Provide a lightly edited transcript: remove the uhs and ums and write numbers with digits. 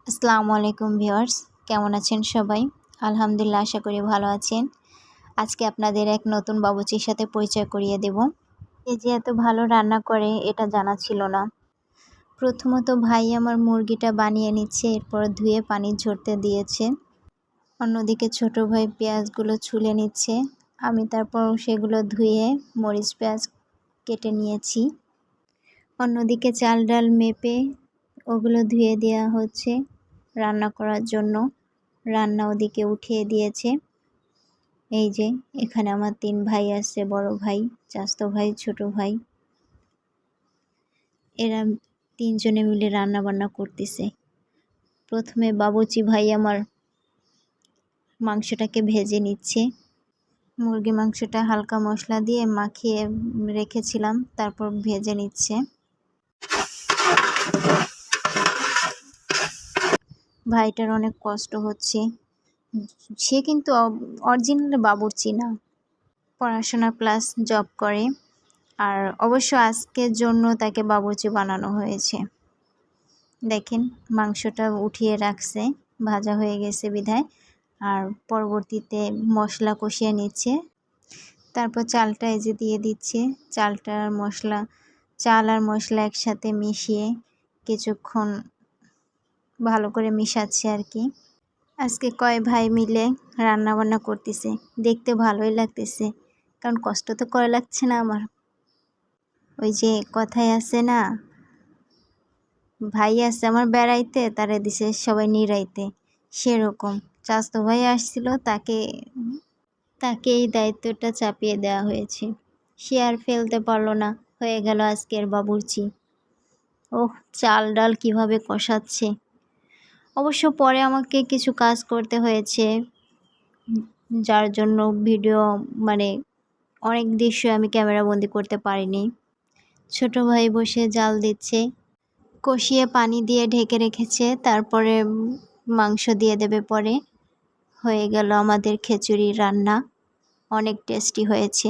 আসসালামু আলাইকুম ভিউয়ার্স, কেমন আছেন সবাই? আলহামদুলিল্লাহ, আশা করি ভালো আছেন। আজকে আপনাদের এক নতুন বাবুর্চির সাথে পরিচয় করিয়ে দেব। এ যে এত ভালো রান্না করে এটা জানা ছিল না। প্রথমত ভাই আমার মুরগিটা বানিয়ে নিচ্ছে, এরপর ধুয়ে পানি ঝরতে দিয়েছে। অন্যদিকে ছোট ভাই পেঁয়াজগুলো ছুলে নিচ্ছে। আমি তারপর সেগুলো ধুয়ে মরিচ পেঁয়াজ কেটে নিয়েছি। অন্যদিকে চাল ডাল মেপে ওগুলো ধুয়ে দেওয়া হচ্ছে রান্না করার জন্য। রান্না ওদিকে উঠিয়ে দিয়েছে। এই যে এখানে আমার 3 ভাই আছে, বড় ভাই, চাচাতো ভাই, ছোট ভাই। এরা 3 জনে মিলে রান্না বান্না করতেছে। প্রথমে বাবুর্চি ভাই আমার মাংসটাকে ভেজে নিচ্ছে। মুরগি মাংসটা হালকা মশলা দিয়ে মাখিয়ে রেখেছিলাম, তারপর ভেজে নিচ্ছে। ভাইটার অনেক কষ্ট হচ্ছে। সে কিন্তু অরিজিনাল বাবুর্চি না, পড়াশোনা প্লাস জব করে। আর অবশ্য আজকের জন্য তাকে বাবুর্চি বানানো হয়েছে। দেখেন মাংসটা উঠিয়ে রাখছে, ভাজা হয়ে গেছে বিধায়। আর পরবর্তীতে মশলা কষিয়ে নিচ্ছে। তারপর চালটা এই যে দিয়ে দিচ্ছে। চাল আর মশলা একসাথে মিশিয়ে কিছুক্ষণ ভালো করে মিশাচ্ছে আর কি। আজকে কয় ভাই মিলে রান্না বান্না করতেছে, দেখতে ভালোই লাগতেছে, কারণ কষ্ট তো করা লাগছে না আমার। ওই যে কথায় আছে না, ভাই আছে আমার বেড়াইতে, তারে দিছে সবাই নিরাইতে, সেরকম। চাচাতো ভাই আসছিল, তাকে এই দায়িত্বটা চাপিয়ে দেওয়া হয়েছে। সে আর ফেলতে পারলো না, হয়ে গেল আজকের বাবুর্চি। ওহ, চাল ডাল কিভাবে কষাচ্ছে! অবশ্য পরে আমাকে কিছু কাজ করতে হয়েছে, যার জন্য ভিডিও অনেক দৃশ্য আমি ক্যামেরাবন্দি করতে পারিনি। ছোট ভাই বসে জাল দিচ্ছে, কষিয়ে পানি দিয়ে ঢেকে রেখেছে, তারপরে মাংস দিয়ে দেবে পরে। হয়ে গেল আমাদের খিচুড়ি রান্না, অনেক টেস্টি হয়েছে।